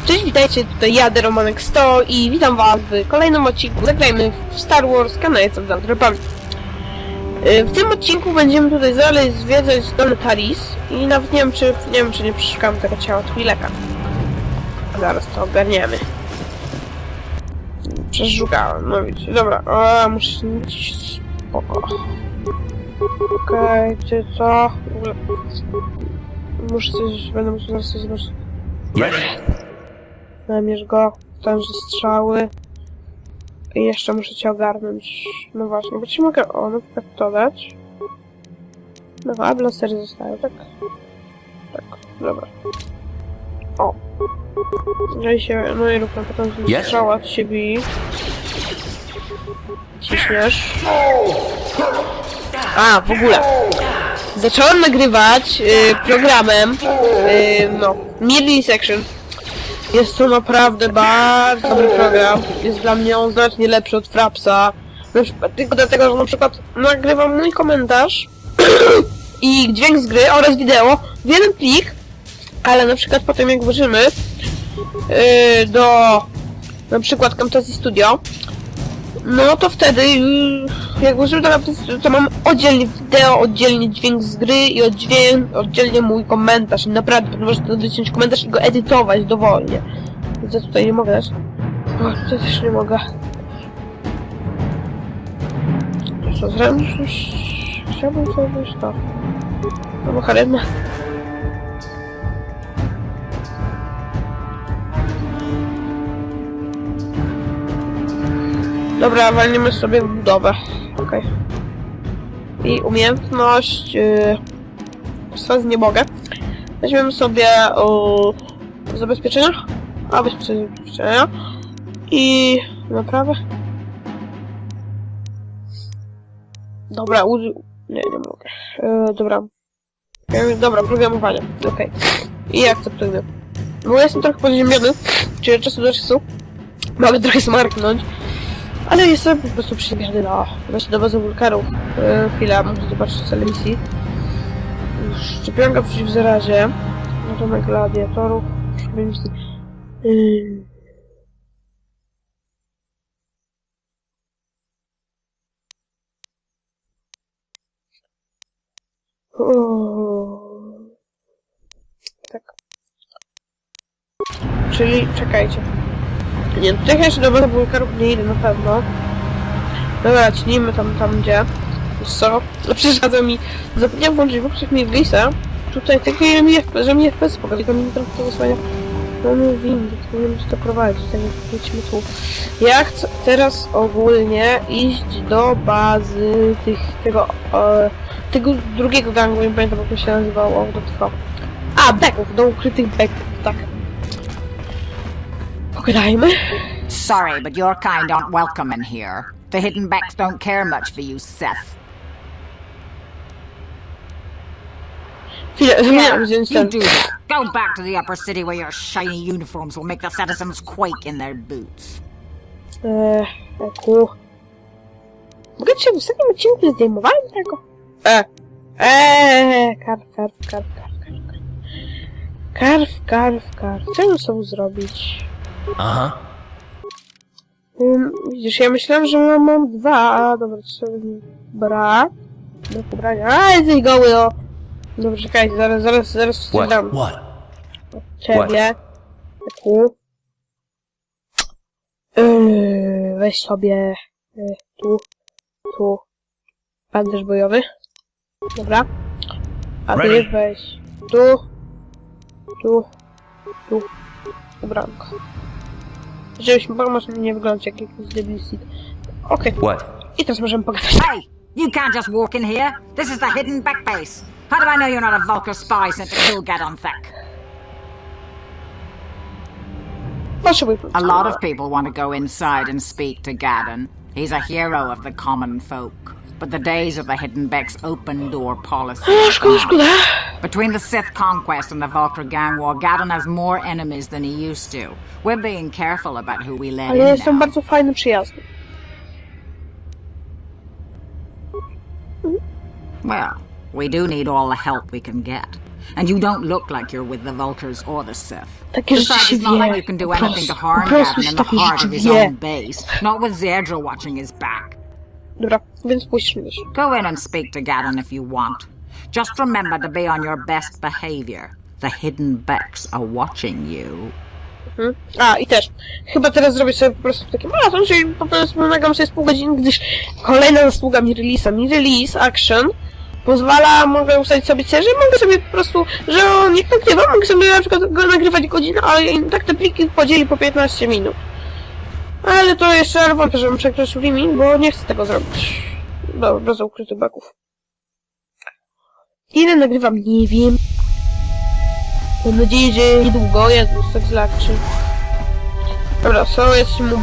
Cześć, witajcie, tutaj ja, Romanek 100 i witam was w kolejnym odcinku Zagrajmy w Star Wars kanale Odcinek. W tym odcinku będziemy tutaj dalej zwiedzać dolny Taris i nawet nie wiem czy nie przeszukamy tego ciała Twileka. Zaraz to ogarniemy. Przeszukałem, no widzicie, dobra, muszę mieć spoko. Okej, czy co? W ogóle... Muszę coś, będę musiał zaraz coś zobaczyć. Namierz go, tęże strzały. I jeszcze muszę cię ogarnąć. No właśnie, bo ci mogę, na przykład to dać. No, a blastery zostają, tak? Tak, dobra. O. Jeżeli się, no i rób na potem strzała od siebie. Ciśniesz. A, w ogóle. Zacząłem nagrywać programem, no, Middle Section. Jest to naprawdę bardzo dobry program. Jest dla mnie on znacznie lepszy od Frapsa. Tylko dlatego, że na przykład nagrywam mój komentarz i dźwięk z gry oraz wideo w jeden plik, ale na przykład potem jak włożymy do na przykład Camtasia Studio, no to wtedy jak włożymy do Camtasia Studio, to mam oddzielnie wideo, oddzielnie dźwięk z gry i oddzielnie mój komentarz. I naprawdę można dociąć komentarz i go edytować dowolnie. Więc ja tutaj nie mogę dać. O, tutaj też nie mogę. Co, zręczność? Chciałbym coś to. No bo charyzma. Dobra, walniemy sobie w budowę. Okej. I umiejętność... Teraz nie mogę. Weźmiemy sobie zabezpieczenia. A, zabezpieczenia. I... naprawę. Dobra, nie mogę. Dobra. Dobra, programowanie. Okej. I akceptujmy. Bo ja jestem trochę podziemiony, czyli od czasu do czasu mogę trochę smarknąć. Ale jestem po prostu przyjemny właśnie do bazy wulkanów. Chwila, muszę zobaczyć cele misji. Szczepionka przeciw zarazie. Natomiast gladiatorów. Tak. Czyli czekajcie. Nie, tutaj jeszcze do bazy wulkanów nie idę na pewno. Dobra, cnijmy tam gdzie. Co? No przeszkadza mi. Zapomniałem włączyć poprzez mi glisa. Tutaj tylko że mi FPS pokazuje, tylko mi trochę to wysłania. No nie windy, tylko nie muszę to prowadzić, tak jak wrócimy tu. Ja chcę teraz ogólnie iść do bazy tego drugiego gangu, nie pamiętam jak to się nazywało, do tego. A, Beków, do ukrytych Beków, tak. Pogadajmy. Sorry, but your kind aren't welcome in here. The hidden Becks don't care much for you, Seth. You do that. Go back to the upper city where your shiny uniforms will make the citizens quake in their boots. Mogę cię w ostatnim odcinku zdejmowałem tego? Karw. Co bym sobie zrobić? Aha. Widzisz, ja myślałem, że mam dwa, a dobra, to sobie brak. Do pobrania. A, jesteś goły, o! Dobrze, czekajcie, zaraz wstrzymam. Ciebie. Weź sobie tu pancerz bojowy. Dobra. A ty weź tu. Ubranko. Żebyś masz nie wyglądać jak jakiś debilit. Okej. I teraz możemy pogadać. Hey! You can't just walk in here. This is the hidden Beck base. How do I know you're not a Vulcar spy sent to kill Gadon Thek? A lot of people want to go inside and speak to Gadon. He's a hero of the common folk. But the days of the hidden Beck's open door policy. Between the Sith conquest and the Vulcar gang war, Gadon has more enemies than he used to. We're being careful about who we let in now. Ale jestem bardzo fajny, przyjazny. Well, we do need all the help we can get. And you don't look like you're with the Vulkars or the Sith. Takie rzeczy Besides, się it's not like wie. you can do Po anything to prostu, harm po prostu Gavin się in the takie heart rzeczy of his wie. own base. Not with Zedra watching his back. Dobra, więc puśćmy też. Go in and speak to Gavin if you want. Just remember to be on your best behavior. The hidden Becks are watching you. A, i też. Chyba teraz zrobię sobie po prostu taki maraton, czyli po prostu nagram sobie z pół godziny, gdyż kolejna zasługa mi release action pozwala, mogę ustalić sobie cel, że mogę sobie po prostu, że on jak nagrywa, mogę sobie na przykład go nagrywać godzinę, ale tak te pliki podzieli po 15 minut. Ale to jeszcze wątpię, żebym przekroczył limit, bo nie chcę tego zrobić. Dobra, Baza ukrytych Beków. Ile nagrywam? Nie wiem. Mam nadzieję, że niedługo, Jezus, tak zlaczy. Dobra, jesteśmy u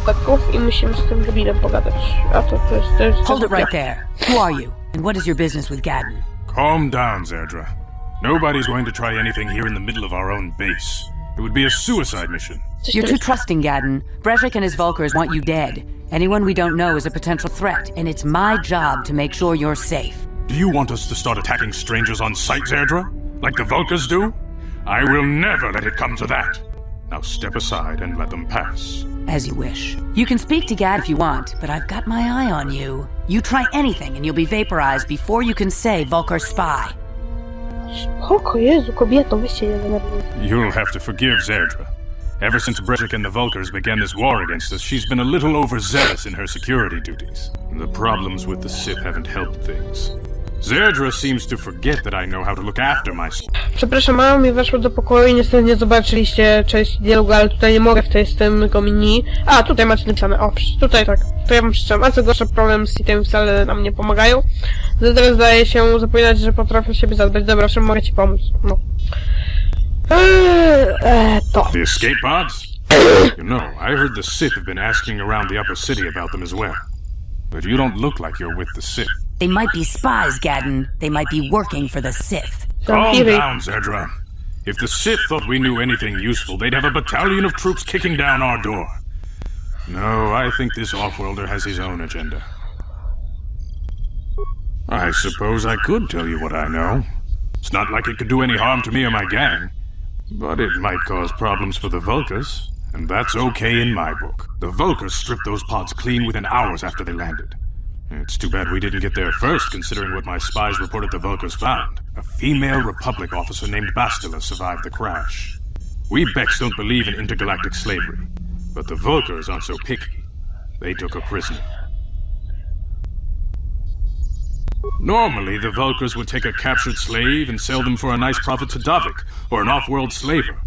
Beków i musimy z tym goblinem pogadać. A to jest... Hold it right there. Who are you? And what is your business with Gadden? Calm down, Zedra. Nobody's going to try anything here in the middle of our own base. It would be a suicide mission. You're too trusting, Gadden. Brezhik and his Vulkars want you dead. Anyone we don't know is a potential threat, and it's my job to make sure you're safe. Do you want us to start attacking strangers on sight, Zedra? Like the Vulkars do? I will never let it come to that. Now step aside and let them pass. As you wish. You can speak to Gad if you want, but I've got my eye on you. You try anything and you'll be vaporized before you can say Vulkar spy. Spoko, Jezu, kobieto, weźcie nie denerwuj. You'll have to forgive Zedra. Ever since Brezhik and the Vulkars began this war against us, she's been a little overzealous in her security duties. The problems with the Sith haven't helped things. Zedra seems to forget that I know how to look after myself. Przepraszam, mama mi weszła do pokoju i niestety nie zobaczyliście części dialogu, ale tutaj nie mogę z tym mini. A, tutaj macie napisane, o, tutaj tak. To ja wam przeczytam. A co gorsza, problem z Sitem wcale nam nie pomagają. Zedra zdaje się zapominać, że potrafię siebie zadbać. Dobra, czym mogę ci pomóc? No. To. The escape pods? You know, I heard the Sith have been asking around the upper city about them as well. But you don't look like you're with the Sith. They might be spies, Gadden. They might be working for the Sith. Calm down, Zedra. If the Sith thought we knew anything useful, they'd have a battalion of troops kicking down our door. No, I think this off-worlder has his own agenda. I suppose I could tell you what I know. It's not like it could do any harm to me or my gang. But it might cause problems for the Vulkars, and that's okay in my book. The Vulkars stripped those pods clean within hours after they landed. It's too bad we didn't get there first, considering what my spies reported the Vulkars found. A female Republic officer named Bastila survived the crash. We Becks don't believe in intergalactic slavery, but the Vulkars aren't so picky. They took her prisoner. Normally, the Vulkars would take a captured slave and sell them for a nice profit to Davik, or an off-world slaver.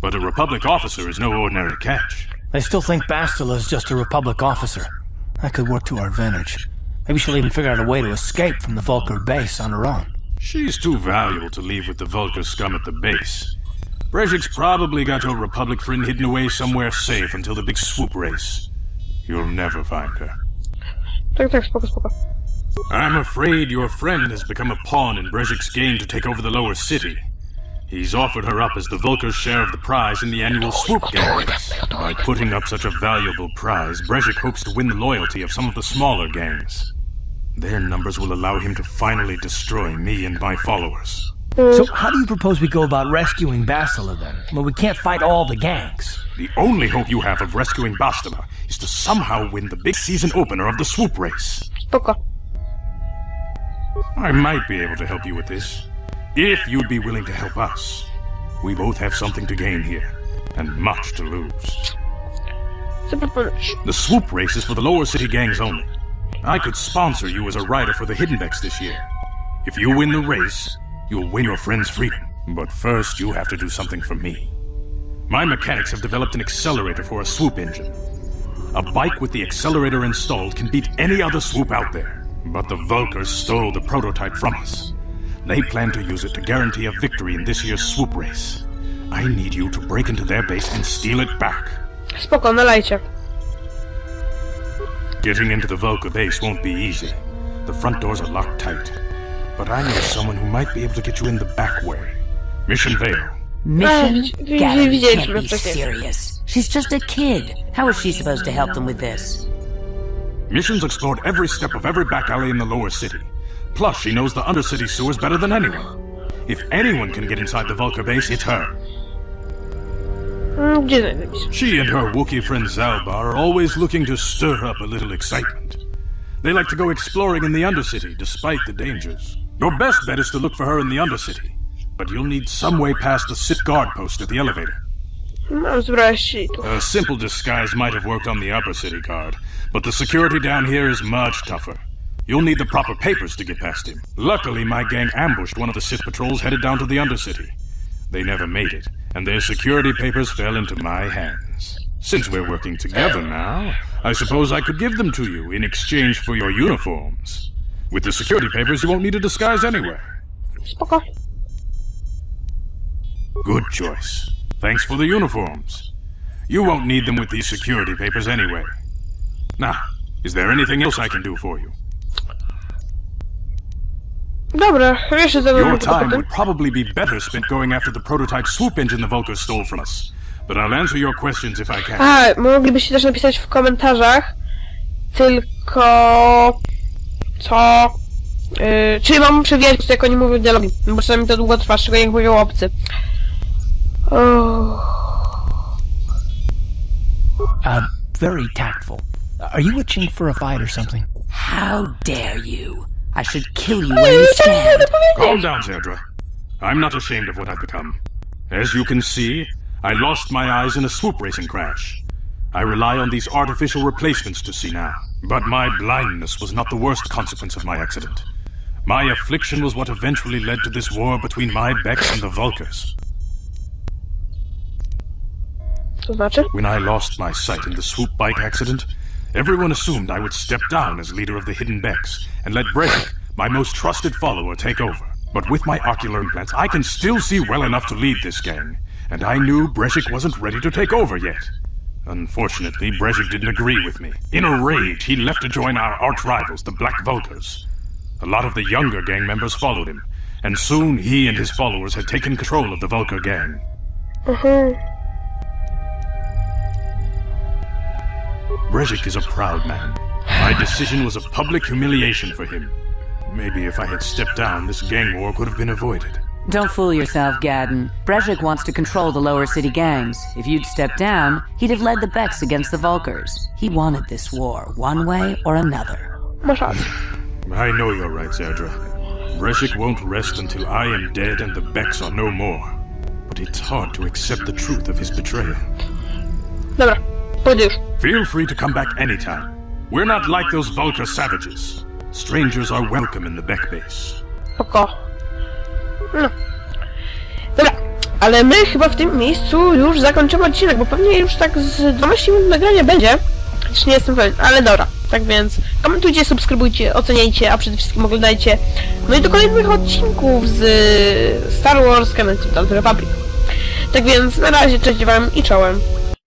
But a Republic officer is no ordinary catch. I still think Bastila is just a Republic officer. That could work to our advantage. Maybe she'll even figure out a way to escape from the Vulkar base on her own. She's too valuable to leave with the Vulkar scum at the base. Brezhik's probably got her Republic friend hidden away somewhere safe until the big swoop race. You'll never find her. Tak, spoko. I'm afraid your friend has become a pawn in Brezhik's game to take over the lower city. He's offered her up as the Vulkar's share of the prize in the annual swoop gang race. By putting up such a valuable prize, Brezhik hopes to win the loyalty of some of the smaller gangs. Their numbers will allow him to finally destroy me and my followers. So how do you propose we go about rescuing Bastila then? Well, we can't fight all the gangs. The only hope you have of rescuing Bastila is to somehow win the big season opener of the swoop race. Spoko. I might be able to help you with this, if you'd be willing to help us. We both have something to gain here, and much to lose. Co proponujesz? The swoop race is for the lower city gangs only. I could sponsor you as a rider for the Hidden Becks this year. If you win the race, you'll win your friend's freedom. But first, you have to do something for me. My mechanics have developed an accelerator for a swoop engine. A bike with the accelerator installed can beat any other swoop out there. But the Vulkars stole the prototype from us. They plan to use it to guarantee a victory in this year's swoop race. I need you to break into their base and steal it back. Spoko, nalajcie. Getting into the Vulkar base won't be easy. The front doors are locked tight. But I know someone who might be able to get you in the back way. Mission Vale. Mission? Gadden widzieliśmy can't be wcześniej. serious. She's just a kid. How is she supposed to help them with this? Mission's explored every step of every back alley in the lower city. Plus, she knows the undercity sewers better than anyone. If anyone can get inside the Vulcar base, it's her. Gdzie znajdę misję? She and her Wookiee friend Zalba are always looking to stir up a little excitement. They like to go exploring in the Undercity, despite the dangers. Your best bet is to look for her in the Undercity, but you'll need some way past the Sith guard post at the elevator. Mam zbroję ścitu. A simple disguise might have worked on the Upper City guard, but the security down here is much tougher. You'll need the proper papers to get past him. Luckily, my gang ambushed one of the Sith patrols headed down to the Undercity. They never made it, and their security papers fell into my hands. Since we're working together now, I suppose I could give them to you in exchange for your uniforms. With the security papers, you won't need a disguise anyway. Spoko. Good choice. Thanks for the uniforms. You won't need them with these security papers anyway. Now, is there anything else I can do for you? Dobra, jeszcze ze mną Your tylko time potem. would probably be better spent going after the prototype swoop engine the Vulcars stole from us. But I'll answer your questions if I can. A, moglibyście też napisać w komentarzach, tylko... Co? Czy mam przewijać, jak oni mówią dialogi? Bo czasami to długo trwa, szczególnie jak mówią obcy. Very tactful. Are you itching for a fight or something? How dare you? I should kill you when you stand. Calm down, Zerdra. I'm not ashamed of what I've become. As you can see, I lost my eyes in a swoop racing crash. I rely on these artificial replacements to see now. But my blindness was not the worst consequence of my accident. My affliction was what eventually led to this war between my Becks and the Vulcars. To znaczy? When I lost my sight in the swoop bike accident, everyone assumed I would step down as leader of the hidden Becks and let Brejik, my most trusted follower, take over. But with my ocular implants, I can still see well enough to lead this gang, and I knew Brejik wasn't ready to take over yet. Unfortunately, Brejik didn't agree with me. In a rage, he left to join our arch-rivals, the Black Vulcars. A lot of the younger gang members followed him, and soon he and his followers had taken control of the Vulcar gang. Brejik is a proud man. My decision was a public humiliation for him. Maybe if I had stepped down, this gang war could have been avoided. Don't fool yourself, Gadden. Brejik wants to control the lower city gangs. If you'd stepped down, he'd have led the Becks against the Vulcars. He wanted this war, one way or another. Masz rację. I know you're right, Zerdra. Brejik won't rest until I am dead and the Becks are no more. But it's hard to accept the truth of his betrayal. Dobra, pójdę już. Feel free to come back anytime. We're not like those Vulcar savages. Strangers are welcome in the Beck base. Spoko. No. Dobra, ale my chyba w tym miejscu już zakończymy odcinek, bo pewnie już tak z 12 minut nagrania będzie. Chociaż nie jestem pewien, ale dobra. Tak więc komentujcie, subskrybujcie, oceniajcie, a przede wszystkim oglądajcie. No i do kolejnych odcinków z Star Wars, Komentujcie, Republic. Tak więc na razie, cześć wam i czołem.